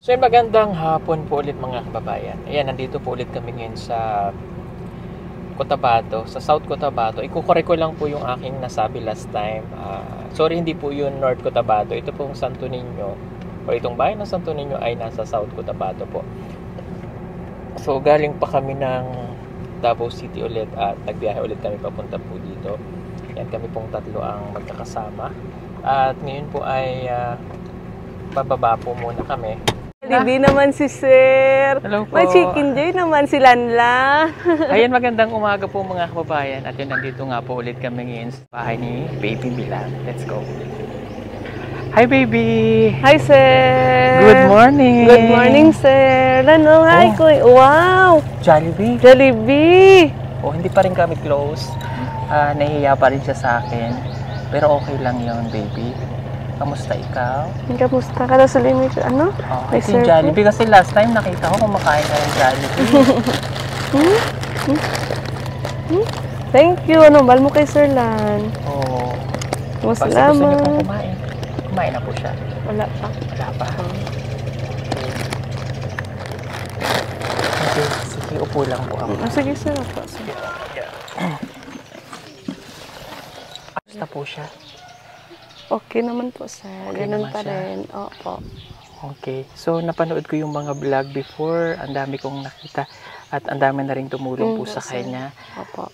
So magandang hapon po ulit mga kababayan. Ayan, nandito po ulit kami ngayon sa Cotabato, sa South Cotabato. Ikukorek ko lang po yung aking nasabi last time. Sorry, hindi po yun North Cotabato. Ito pong Santo Niño, o itong bayan ng Santo Niño ay nasa South Cotabato po. So galing pa kami ng Davao City ulit at nagbiyahe ulit kami papunta po dito. Yan, kami pong tatlo ang magkakasama. At ngayon po ay bababa po muna kami. Jollibee naman si Sir. Hello po. May chicken joy naman si Lanla. Ayan, magandang umaga po mga kababayan. At yun, nandito nga po ulit kami ngayon sa bahay ni Baby Milan. Let's go. Hi, baby! Hi, Sir. Good morning! Good morning, Sir. Ano, hi, Kuy. Wow! Jollibee! Jollibee! Oh, hindi pa rin kami close. Nahihiya pa rin siya sa akin. Pero okay lang yon, baby. Kamusta ikaw? Kamusta ka na sa limit? Ano? Oh, ito yung Jollibee. Kasi last time nakita ko kumakain ka ng Jollibee. Thank you. Ano, mahal mo kay Sir Lan. Oh. Basta Basta gusto niyo pong salamat. kumain. Kumain na po siya. Wala pa. Wala pa. Okay, sige, upo lang po ako. Sige, Sir. Apa. Sige. Basta po siya. Okay naman po, Sir. Okay Ganun naman pa siya. rin. Opo. Okay. So, napanood ko yung mga vlog before. Ang dami kong nakita. At ang dami na rin tumulong po sa Sir. kanya. Opo.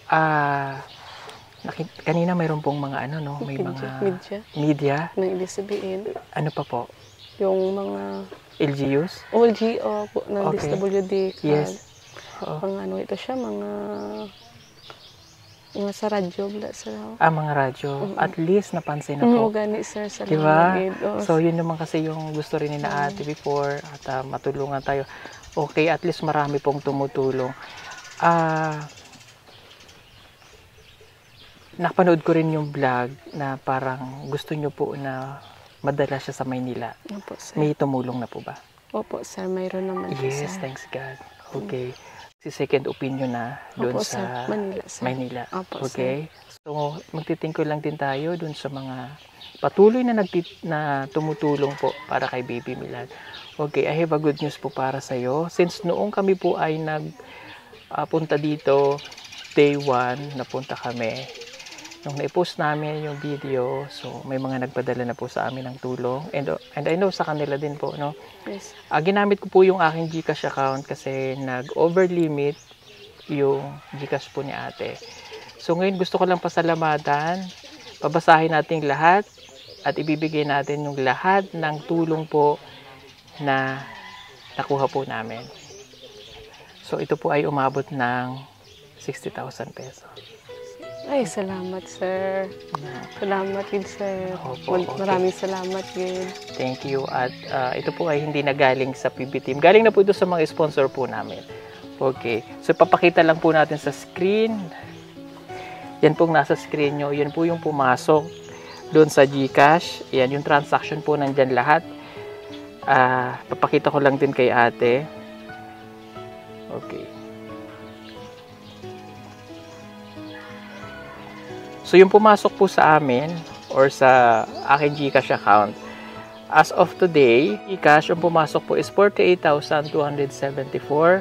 Kanina mayroon pong mga ano, no? May mga media. Nang ibig sabihin, Ano pa po? yung mga LGUs? OLGO po ng Okay. DSWD. Yes. Oo. Mga ano ito siya, mga sa radyo, bala sa Mga radyo. At least napansin na po. gani, Sir, sa Diba? langit. So, yun naman kasi yung gusto rin ni na ate before at matulungan tayo. Okay, at least marami pong tumutulong. Napanood ko rin yung vlog na parang gusto nyo po na madala siya sa Maynila. Opo, Sir. May tumulong na po ba? Opo, Sir. Mayroon naman po, Yes, Sir. thanks God. Okay. Si second opinion na doon Opo, sa Sir. Manila, Sir. Maynila. Opo, Okay. So, magtitingko lang din tayo doon sa mga patuloy na na tumutulong po para kay Baby Milan. Okay, I have a good news po para sa iyo. Since noong kami po ay punta dito, day 1, napunta kami. Nung na-post namin yung video, so may mga nagpadala na po sa amin ng tulong. And I know sa kanila din po, no? Yes. Ginamit ko po yung aking GCash account kasi nag-over limit yung GCash po ni ate. So ngayon gusto ko lang pasalamatan, pabasahin natin lahat at ibibigay natin yung lahat ng tulong po na nakuha po namin. So ito po ay umabot ng 60,000 pesos. Ay, salamat, Sir. Salamat din, Sir. Opo, okay. Maraming salamat din. Thank you. At ito po ay hindi na galing sa PB Team. Galing na po ito sa mga sponsor po namin. Okay. So papakita lang po natin sa screen. Yan pong nasa screen nyo. Yan po yung pumasok doon sa GCash. Yan yung transaction po nandyan lahat. Papakita ko lang din kay ate. Okay. So yung pumasok po sa amin or sa aking GCash account, as of today, GCash yung pumasok po is 48,274.40.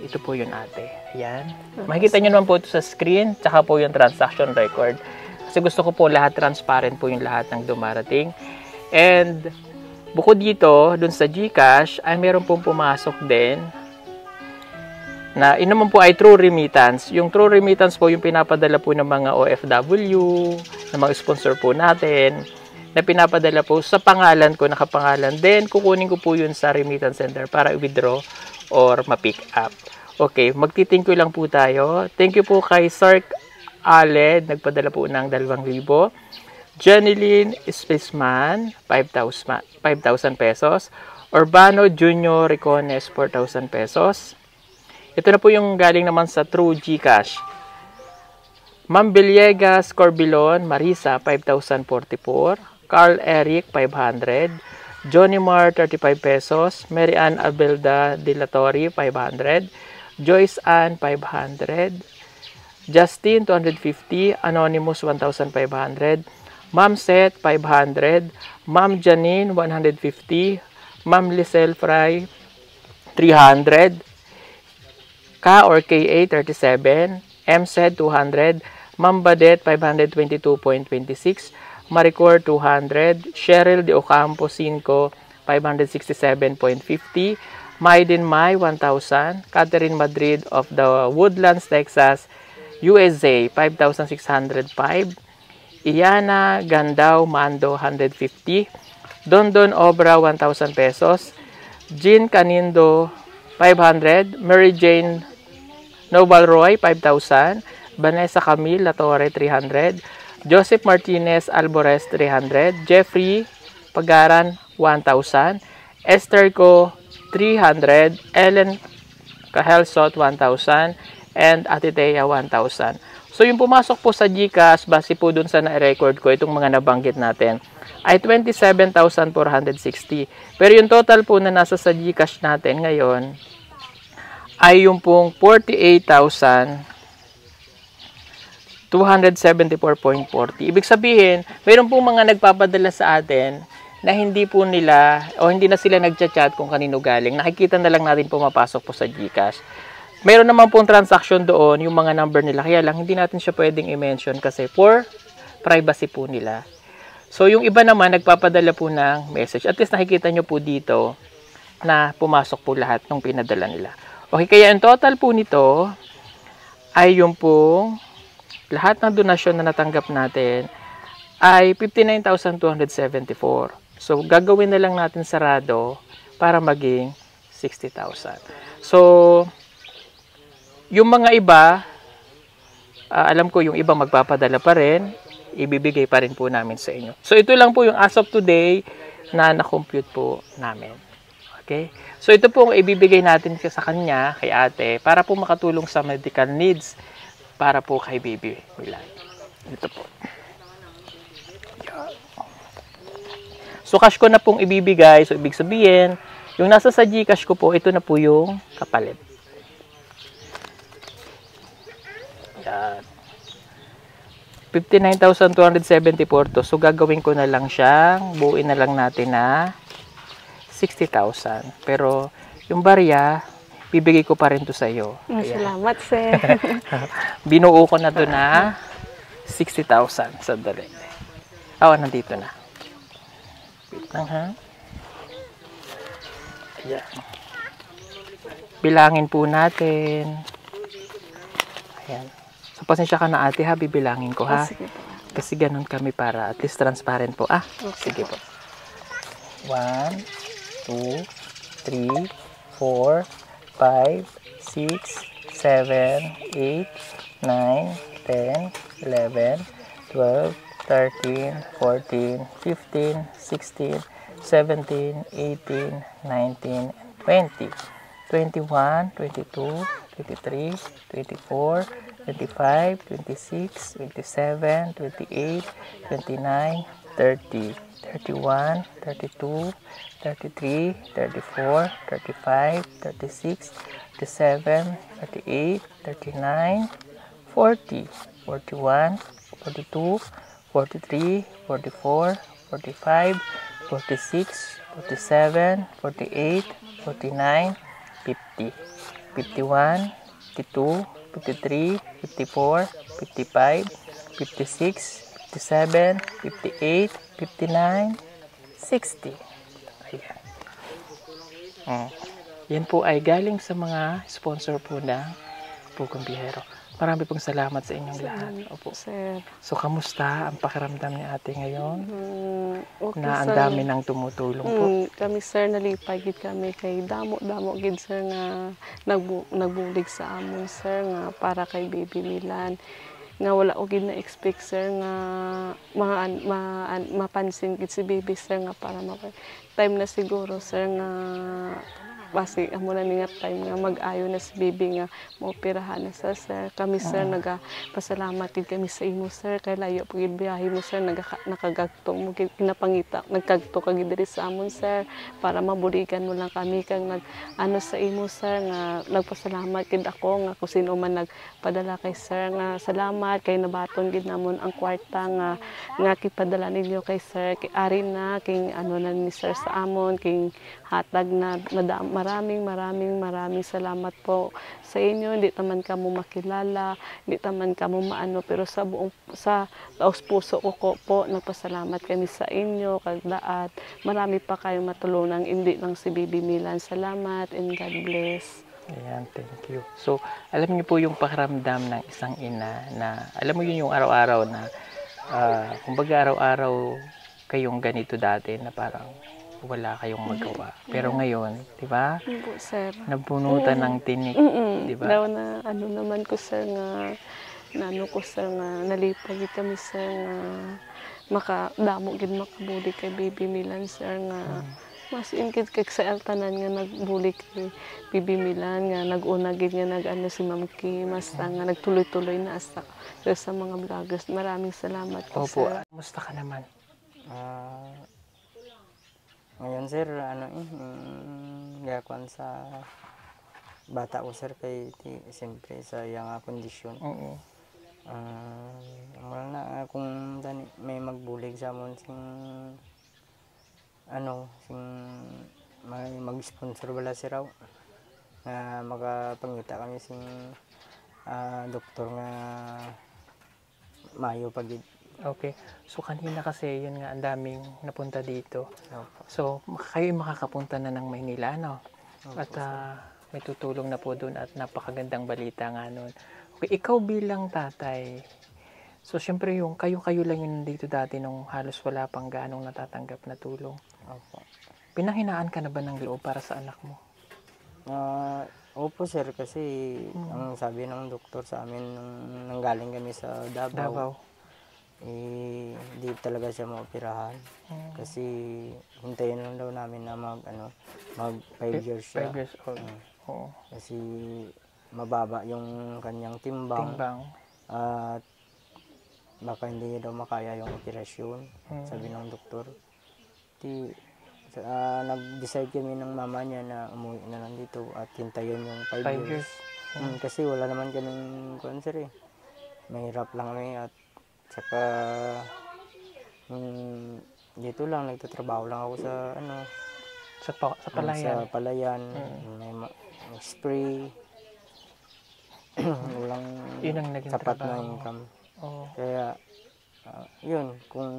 Ito po yun ate. Ayan. Makikita nyo naman po ito sa screen, tsaka po yung transaction record. Kasi gusto ko po lahat transparent po yung lahat ng dumarating. And bukod dito, dun sa GCash, ay meron pong pumasok din na yun naman po ay true remittance. Yung true remittance po yung pinapadala po ng mga OFW, ng mga sponsor po natin, na pinapadala po sa pangalan ko, nakapangalan. Then, kukunin ko po yun sa remittance center para i-withdraw or ma-pick up. Okay, magtitingko lang po tayo. Thank you po kay Sark Aled, nagpadala po ng 2,000. Jeneline Spaceman, 5,000 pesos. Urbano Junior Ricones, 4,000 pesos. Ito na po yung galing naman sa True GCash. Ma'am Villegas Corbilon, Marisa, 5,044. Carl Eric, 500. Johnny Mar, 35 pesos. Mary Ann Abelda Dilatori, 500. Joyce Ann, 500. Justin, 250. Anonymous, 1,500. Ma'am Seth, 500. Ma'am Janine, 150. Ma'am Lisel Fry, 300. Ka or KA, 37. MSED, 200. Ma'am Badet, 522.26. Maricor, 200. Cheryl De Ocampo, 5, 567.50. Maiden Mai, 1,000. Catherine Madrid of the Woodlands, Texas, USA, 5,605. Iana Gandao Mando, 150. Dondon Obra, 1,000 pesos. Jean Canindo, 500. Mary Jane Nobal Roy, 5,000. Vanessa Camille Latorre, 300. Joseph Martinez Alvarez, 300. Jeffrey Pagaran, 1,000. Esther Co, 300. Ellen Kahelsot, 1,000. And Ate Thea, 1,000. So yung pumasok po sa GCash, base po dun sa na-record ko, itong mga nabanggit natin, ay 27,460. Pero yung total po na nasa sa GCash natin ngayon, ay yung pong 48,274.40. Ibig sabihin, mayroon pong mga nagpapadala sa atin na hindi po nila o hindi na sila nagchat-chat kung kanino galing. Nakikita na lang natin pumapasok po sa GCash. Mayroon naman pong transaction doon, yung mga number nila. Kaya lang, hindi natin siya pwedeng i-mention kasi for privacy po nila. So, yung iba naman, nagpapadala po ng message. At least nakikita nyo po dito na pumasok po lahat ng pinadala nila. Okay, kaya ang total po nito ay yung pong lahat ng donasyon na natanggap natin ay 59,274. So, gagawin na lang natin sarado para maging 60,000. So, yung mga iba, alam ko yung iba magpapadala pa rin, ibibigay pa rin po namin sa inyo. So, ito lang po yung as of today na na-compute po namin. Okay? So, ito po ang ibibigay natin sa kanya, kay ate, para po makatulong sa medical needs para po kay baby Milan. Ito po. So, cash ko na pong ibibigay. So, ibig sabihin, yung nasa sa GCash ko po, ito na po yung kapalit. Yan. 59,274 to. So, gagawin ko na lang siyang, buuin na lang natin na 60,000. Pero, yung barya, bibigay ko pa rin to sa iyo. Salamat, sir. Binuo ko na to na 60,000. Sandali. Nandito na. Wait lang, ha? Ayan. Bilangin po natin. Ayan. So, pasensya ka na ate ha, bibilangin ko ha. Sige po. Kasi ganun kami para at least transparent po. Sige po. 1, 2, 3, 4, 5, 6, 7, 8, 9, 10, 11, 12, 13, 14, 15, 16, 17, 18, 19, 20, 21, 22, 23, 24, 25, 26, 27, 28, 29, 30, 31, 32, 33, 34, 35, 36, 37, 38, 39, 40, 41, 42, 43, 44, 45, 46, 47, 48, 49, 50, 51, 52, 53, 54, 55, 56, 57, 58, 59, 60. Ayan. Yan po ay galing sa mga sponsor po ng Pugong Biyahero. Marami pong salamat sa inyong lahat. Opo. Sir. So, kamusta ang pakiramdam ni ate ngayon? Okay, Na ang dami nang tumutulong po. Kami, sir, nalipay gid kami kay damo gid, sir, nga nagbulig sa amon, sir, nga para kay baby Milan. Nga wala og gid na-expect, sir, nga mapansin gid si baby, sir, nga para time na siguro, sir, nga basi amo na ni nga time nga mag-ayo na si baby nga maoperahan na sa sir. Kami sir pasalamat gid kami sa imo sir kay layo pa gid biyahe mo sir nakagagtong mo gid kinapangita nagkagto ka gid diri sa amon sir para mabuligan mo lang kami kang ano sa imo sir nga nagpasalamat gid ako nga kung sino man nagpadala kay sir nga salamat kay nabaton gid namon ang kwarta nga kipadala ninyo kay sir kay ari na king ano na ni sir sa amon king hatag na maraming salamat po sa inyo. Hindi taman kamo makilala, hindi taman kamo maano, pero sa buong sa taos puso ko po nagpasalamat kami sa inyo kagdaat. Marami pa kayong matulungan, hindi lang si Baby Milan. Salamat and God bless. Ayan, thank you. So, alam niyo po yung pakiramdam ng isang ina na, alam mo yun yung araw-araw na, kumbaga araw-araw kayong ganito dati na parang wala kayong magawa. Pero ngayon, di ba? Po, sir. Nabunutan ng tinik, di ba? Daw na ano naman ko sir nga naano ko sir nga nalipag kami sir nga makadamo gid makabuli kay Baby Milan sir nga mas ingkit kay sa tanan nga nagbuli kay Baby Milan nga nag-una gid nga nag-ano si Ma'am Kim mas nga nagtuloy-tuloy na sa mga vloggers. Maraming salamat po Opo, sir. kumusta ka naman? Ngayon sir, gakuan sa bata ko sir kay siyempre sa iyang kondisyon. Oo. Wala na kung may magbulig sa amon sing may mag-sponsor wala si raw nga makapangita kami sing doktor nga mayo pagid. Okay. So, kanina kasi, yun nga, ang daming napunta dito. Opo. So, kayo makakapunta na ng Maynila, no? Opo, At may tutulong na po doon at napakagandang balita nga nun. Okay, ikaw bilang tatay, so, syempre yung kayo-kayo lang yun dito dati nung halos wala pang ganong natatanggap na tulong. Opo. Pinanghinaan ka na ba ng loob para sa anak mo? Opo sir, kasi ang sabi ng doktor sa amin nung nanggaling kami sa Davao. Di talaga siya maoperahan kasi hintayin lang daw namin na mag 5 years siya. 5 years old. Oo. Kasi mababa yung kanyang timbang. At baka hindi daw makaya yung operasyon, sabi ng doktor. Nag-decide kami ng mama niya na umuwi na lang dito at hintayin yung 5 years. Kasi wala naman kaming cancer eh. Mahirap lang kami at saka dito lang nagtatrabaho lang ako sa palayan. Sa palayan, may spray. Walang Yun ang naging sapat na trabaho. income. Oo. Kaya yun, kung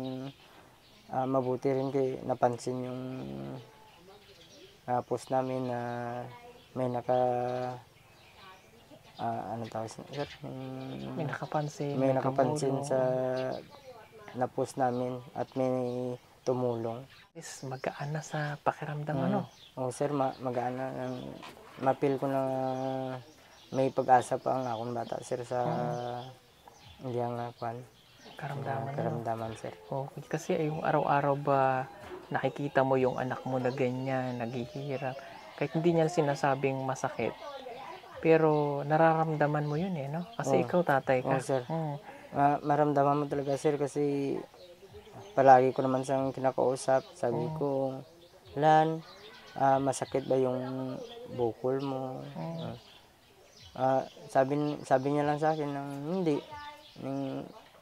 mabuti rin kay napansin yung post namin na may ano tawag sir? May nakapansin. May nakapansin tumulong. sa na-post namin at may tumulong. Is magaan na sa pakiramdam ano? Oo sir, magaan na. Mapil ko na may pag-asa pa ang akong bata sir sa hindi ang karamdaman sir. Okay, kasi yung araw-araw ba nakikita mo yung anak mo na ganyan, naghihirap. Kahit hindi niya sinasabing masakit. Pero nararamdaman mo yun eh, no? Kasi ikaw tatay ka. Oo sir. Maramdaman mo talaga sir kasi palagi ko naman siyang kinakausap. Sabi ko, Lan, masakit ba yung bukol mo? Sabi niya lang sa akin ng hindi.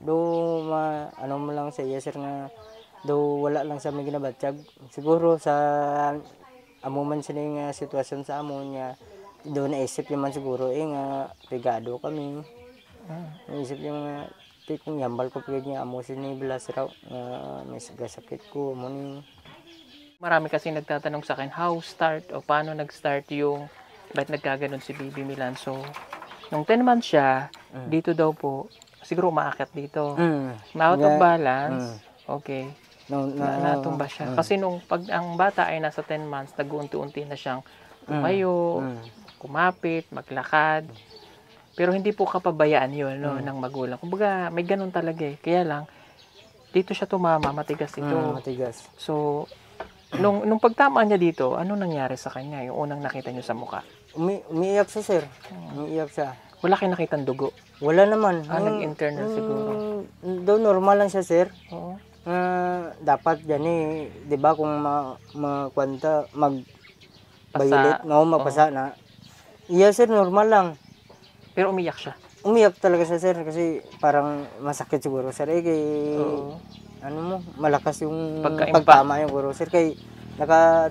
Ano mo lang sa iya sir nga wala lang sa may ginabatsyag. Siguro sa amuman sila yung sitwasyon sa amo niya, doon naisip naman siguro nga pigado kami. Naisip yung kung yambal ko pagod niya amo sinibla raw may sakit ko mo ni. Marami kasi nagtatanong sa akin, how start o paano nag-start yung ba't nagkaganon si Baby Milan. So, nung 10 months siya, dito daw po, siguro umaakyat dito. Out of balance, okay. Natumba siya. Kasi nung pag ang bata ay nasa 10 months, nag-uunti-unti na siyang tumayo, kumapit, maglakad. Pero hindi po kapabayaan yun ng magulang. Kumbaga, may ganun talaga eh. Kaya lang, dito siya tumama, matigas ito. Matigas. So, Nung pagtama niya dito, ano nangyari sa kanya? Yung unang nakita niyo sa mukha? Umiiyak siya, sir. Umiiyak siya. Wala kayong nakitang dugo? Wala naman. Nag-internal siguro. Daw normal lang siya, sir. Oo. Dapat yan eh, 'di ba kung makwanta Pasa. violet, magpasa na. Iya, sir, normal lang. Pero umiyak siya. Umiyak talaga siya, sir, kasi parang masakit siguro, sir. Kay, Oo. ano mo, malakas yung Pagka-impact. pagtama yung guro, sir. Kay,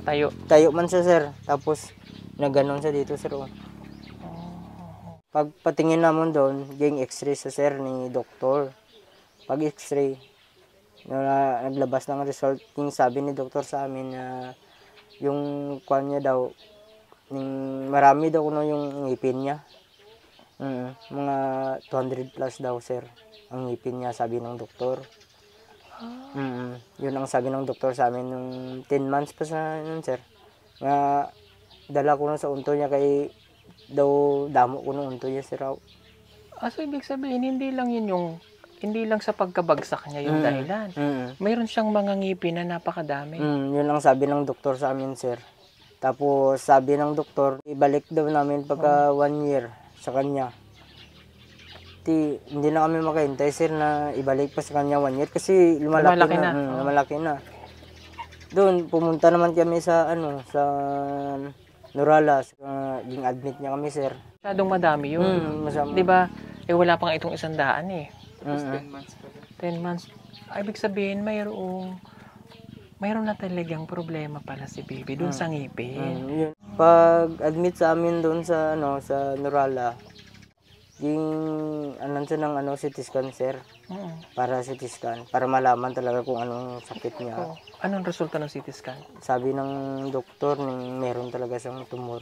Tayo. tayo man siya, sir. Tapos, naganon siya dito, sir. Oh. Pagpatingin naman doon, yung x-ray sa sir ni doktor. Pag x-ray, naglabas ng result, yung sabi ni doktor sa amin na yung kwan niya daw, marami daw kuno yung ngipin niya. Mga 200 plus daw, sir, ang ngipin niya, sabi ng doktor. Yun ang sabi ng doktor sa amin nung 10 months pa sa yun, sir. Dala ko na sa unto niya kay daw damo ko ng unto niya, sir. So ibig sabihin, hindi lang sa pagkabagsak niya yung dahilan. Mayroon siyang mga ngipin na napakadami. Yun ang sabi ng doktor sa amin, sir. Tapos sabi ng doktor, ibalik daw namin pagka 1 year sa kanya. Hindi na kami makahintay, sir, na ibalik pa sa kanya 1 year kasi lumalaki na. Lumalaki na. Doon, pumunta naman kami sa Nuralas. Yung admit niya kami, sir. Masyadong madami yun. Di ba? Wala pang itong 100 eh. 10 months pa. 10 months. Ibig sabihin, mayroon na talagang problema pala si baby doon sa ngipin. Yun. Pag admit sa amin doon sa sa Nurala, yung siya ng CT scan, sir. Para CT scan, para malaman talaga kung anong sakit niya. Anong resulta ng CT scan? Sabi ng doktor, meron talaga siyang tumor.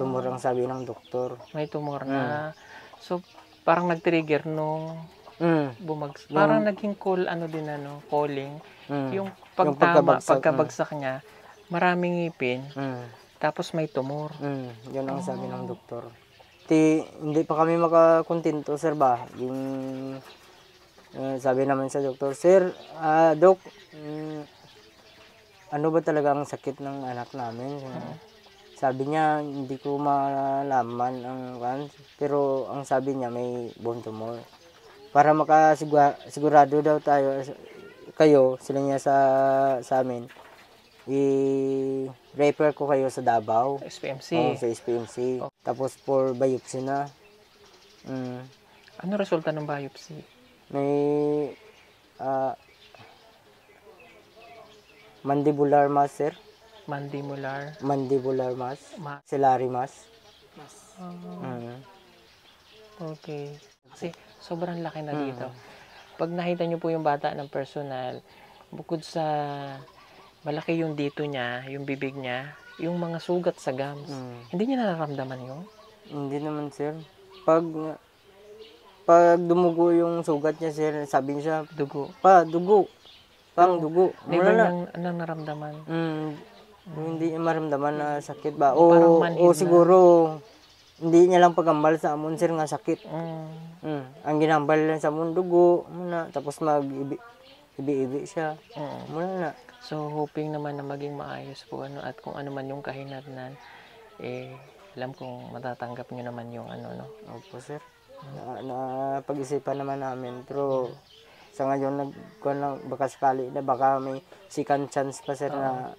Tumor ang sabi ng doktor. May tumor na. So, parang nag-trigger nung bumagsak. Parang naging calling. Yung pagkabagsak niya, maraming ngipin, tapos may tumor. Yun ang sabi ng doktor. Hindi pa kami makakontento, sir, ba? Yung sabi naman sa doktor, sir, dok, ano ba talaga ang sakit ng anak namin? Sabi niya, hindi ko malaman pero ang sabi niya may bone tumor. Para makasigurado daw sila niya sa amin, i-refer ko kayo sa Davao. SPMC. Sa SPMC. Tapos for biopsy na. Ano resulta ng biopsy? May mandibular mass, sir. Mandibular mass. Maxillary mass. Okay. Kasi sobrang laki na dito. Pag nakita niyo po yung bata ng personal, bukod sa malaki yung dito niya, yung bibig niya, yung mga sugat sa gums, hindi niya nararamdaman yun? Hindi naman, sir. Pag dumugo yung sugat niya, sir, sabi niya, Dugo. dugo. Dugo. Never nang naramdaman. Hindi niya maramdaman na sakit ba? Parang manhid O siguro, hindi niya lang pagambal sa amon, sir, nga sakit. Ang ginambal lang sa amon, dugo. Tapos mag-ibi siya. Muna na. So, hoping naman na maging maayos po at kung ano man yung kahinatnan, alam kong matatanggap nyo naman yung Opo, sir. Pag-isipan naman namin. Pero sa ngayon, baka sakali na baka may second chance pa, sir, na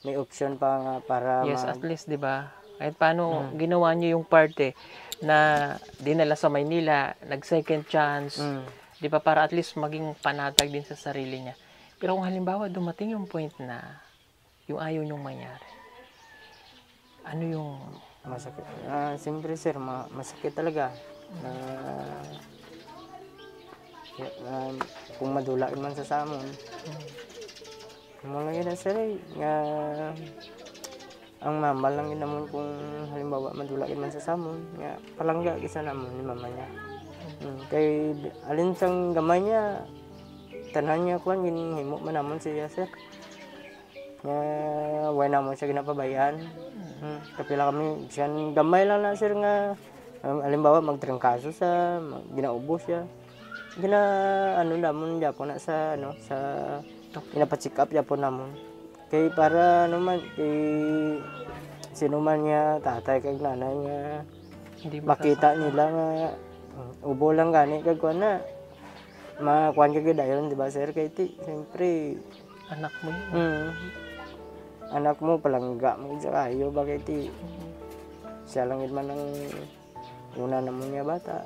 may option pa nga para yes, at least, di ba? Kahit paano ginawa nyo yung parte na dinala sa Maynila, nag-second chance, di ba? Para at least maging panatag din sa sarili niya. Pero kung halimbawa dumating yung point na yung ayaw nyong mangyari, ano yung masakit? Siyempre, sir, masakit talaga. Kung madulain man sa samon, mga gina, sir, ang mama lang yun naman kung halimbawa madulain man sa samon, palangga isa naman ni mama niya. Kay alin sang gamay niya, tanan niya kung himo man naman siya, sir. Wala naman siya ginapabayaan. Kapila kami, siya gamay lang na, sir, nga halimbawa magtrangkaso sa ginaubo siya. Namon Japon na sa ginapacheck up Japon namon. Kay para naman, kay sino man nga tatay kag nanay nga Hindi makita nila nga ubo lang gani kag kuan na makuan kag dayon, di ba sir? Kay ti siyempre anak mo yun. anak mo palangga mo sa kayo, bakit ti siya lang yun man ang una naman nga bata.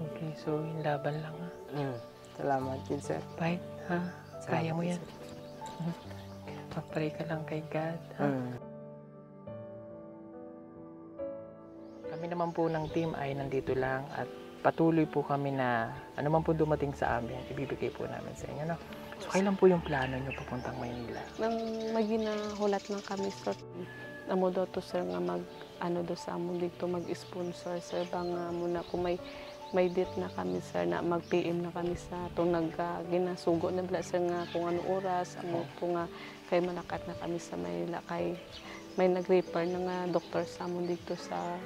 Okay, so yung laban lang ha. Salamat kid sir. Fight ha. Kaya mo Salamat, yan. sir. Pag-pray ka lang kay God ha. Kami naman po ng team ay nandito lang at patuloy po kami na ano man po dumating sa amin, ibibigay po namin sa inyo. No? So, kailan po yung plano nyo papuntang Maynila? Nang maginahulat lang kami sir, amo daw to sir nga mag ano do sa amo dito mag-sponsor sir bang muna kung may date na kami sir na mag-PM na kami sa itong ginasugo na bala sir nga kung ano oras amo po nga kay malakat na kami sa Manila kay may nag-refer na nga doktor sa amo dito sa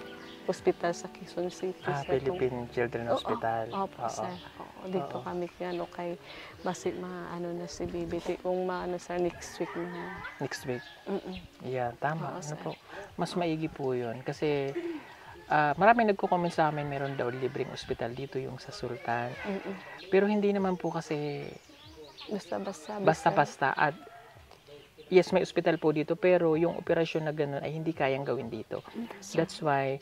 hospital sa Quezon City sir. Philippine Children Hospital. Opo sir. Oo, dito kami kaya kay basi ano na si BBT kung maano sir next week na. Next week? Yeah, tama. Oo, Ano sir. po? Mas maigi po yun kasi marami nagko-comment sa amin meron daw libreng ospital dito yung sa Sultan. Pero hindi naman po kasi basta-basta at yes, may ospital po dito pero yung operasyon na gano'n ay hindi kayang gawin dito. That's why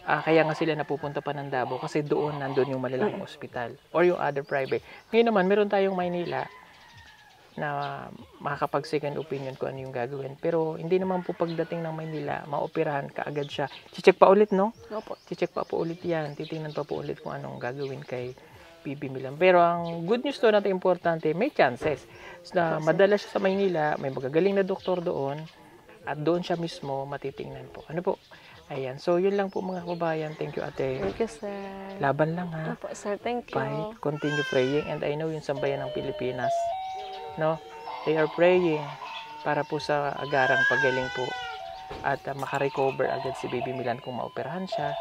kaya nga sila napupunta pa ng Davao kasi nandun yung malalaking ospital or yung other private. Ngayon naman, meron tayong Maynila na makakapag second opinion kung ano yung gagawin. Pero hindi naman po pagdating ng Maynila, maoperahan ka agad siya. Chicheck pa ulit, no? Opo. Chicheck pa po ulit yan. Titingnan pa po ulit kung anong gagawin kay PB Milan. Pero ang good news to natin importante, may chances na madala siya sa Maynila, may magagaling na doktor doon at doon siya mismo matitingnan po. Ano po? Ayan. So, yun lang po mga kababayan. Thank you, ate. Thank you sir. Laban lang ha. Opo sir, thank you. Fight, continue praying. And I know yung sambayan ng Pilipinas, no? They are praying para po sa agarang pagaling po at makarecover agad si Baby Milan kung maoperahan siya.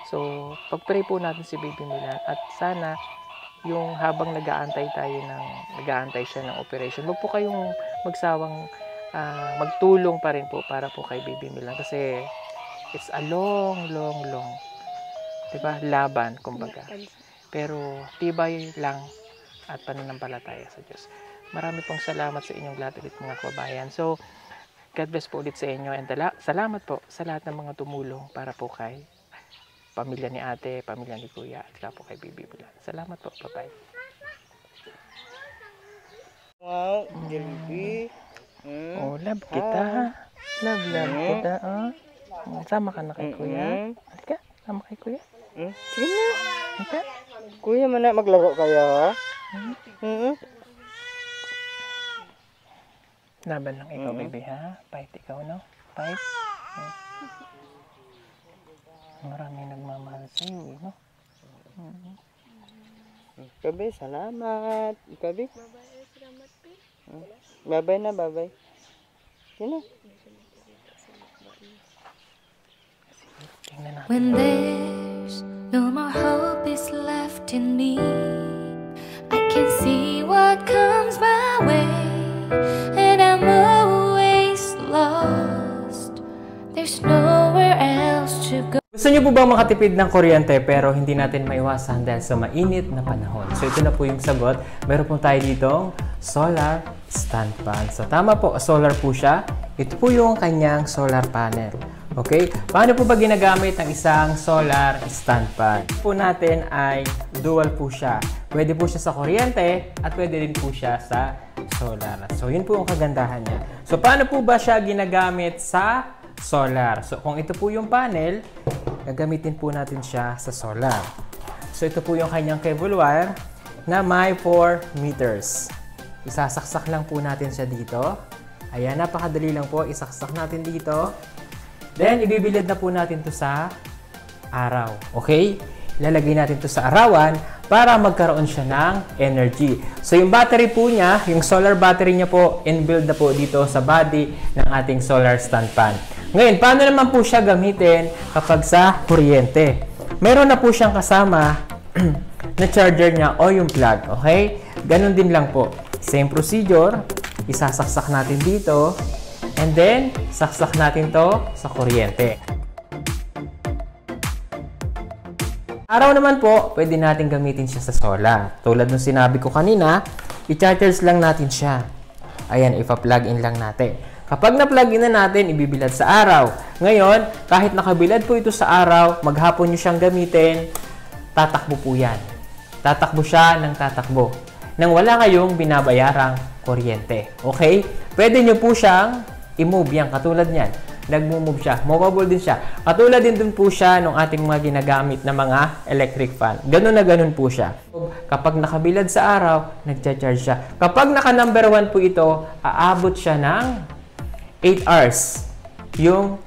So, pag-pray po natin si Baby Milan at sana yung habang nag-aantay siya ng operation, wag po kayong magsawang magtulong pa rin po para po kay Baby Milan kasi it's a long, diba? Laban, kumbaga. Pero tibay lang at pananampalataya sa Diyos. Marami pong salamat sa inyong lahat ulit mga kababayan. So, God bless po ulit sa inyo and salamat po sa lahat ng mga tumulong para po kay pamilya ni ate, pamilya ni kuya at saka po kay Baby Milan. Salamat po. Bye-bye. Wow, Jelly. Oh, love kita. Love kita. Sama ka na kay kuya. Halika, sama kay kuya. Sige na. Halika. Kuya, maglaro kayo ha? Laban lang ikaw, baby, ha? Fight ikaw, no? Fight. Maraming nagmamahal sa iyo, no? Kabe, salamat. Kabe. Bye-bye, salamat, Bye-bye na, bye-bye. Sino? Tingnan natin. When there's no more hope is left in me, I can see what comes my way, and I'm always lost. There's nowhere else to go. Gusto niyo po bang makatipid ng kuryente pero hindi natin maiwasan dahil sa mainit na panahon? So ito na po yung sagot. Meron po tayo ditong solar stand fan. So tama po, solar po siya. Ito po yung kanyang solar panel. Okay? Paano po ba ginagamit ang isang solar stand fan? Po natin ay dual po siya. Pwede po siya sa kuryente at pwede rin po siya sa solar. So yun po ang kagandahan niya. So paano po ba siya ginagamit sa solar? So kung ito po yung panel, gagamitin po natin siya sa solar. So ito po yung kanyang cable wire na may 4 meters. Isasaksak lang po natin siya dito. Ayan, napakadali lang po. Isaksak natin dito. Then, ibibilad na po natin to sa araw. Okay? Ilalagay natin to sa arawan para magkaroon siya ng energy. So, yung battery po niya, yung solar battery niya po, inbuilt na po dito sa body ng ating solar stand fan. Ngayon, paano naman po siya gamitin kapag sa kuryente? Meron na po siyang kasama na charger niya o yung plug. Okay? Ganon din lang po. Same procedure, isasaksak natin dito, and then, saksak natin to sa kuryente. Araw naman po, pwede natin gamitin siya sa solar. Tulad ng sinabi ko kanina, i-chargers lang natin siya. Ayan, ipa-plug in lang natin. Kapag na-plug in na natin, ibibilad sa araw. Ngayon, kahit nakabilad po ito sa araw, maghapon nyo siyang gamitin, tatakbo po yan. Tatakbo siya ng tatakbo. Nang wala kayong binabayarang kuryente. Okay? Pwede nyo po siyang i-move yan, katulad niyan. Nag-move siya. Movable din siya. Katulad din dun po siya ng ating mga ginagamit na mga electric fan. Ganun na ganun po siya. Kapag nakabilad sa araw, nagcha-charge siya. Kapag naka-number 1 po ito, aabot siya ng 8 hours yung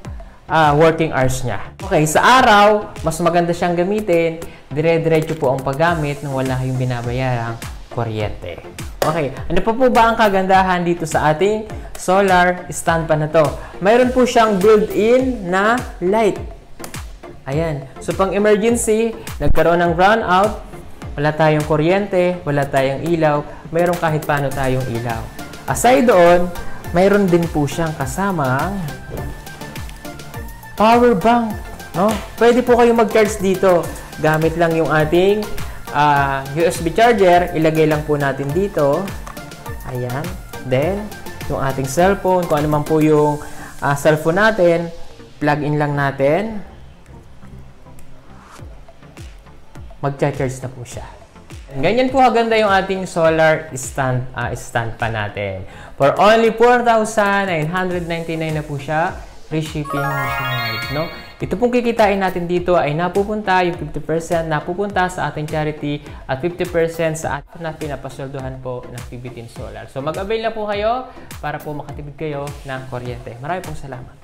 working hours niya. Okay, sa araw, mas maganda siyang gamitin. Dire-diretso po ang paggamit nang wala kayong binabayarang kuryente. Okay, ano pa po ba ang kagandahan dito sa ating solar stand pan na to? Mayroon po siyang built-in na light. Ayan. So, pang emergency, nagkaroon ng brownout, wala tayong kuryente, wala tayong ilaw, mayroon kahit paano tayong ilaw. Aside doon, mayroon din po siyang kasamang power bank. No? Pwede po kayong mag-charge dito. Gamit lang yung ating USB charger, ilagay lang po natin dito. Ayan. Then, yung ating cellphone, kung ano man po yung cellphone natin, plug in lang natin. Mag-charge na po siya. Ganyan po kaganda yung ating solar stand pa natin. For only 4,999 na po siya. Free shipping nationwide, no? Ito pong kikitain natin dito ay napupunta, yung 50% napupunta sa ating charity at 50% sa ating na pinapasweldohan po ng PBTin Solar. So mag-avail na po kayo para po makatipid kayo ng kuryente. Maraming pong salamat.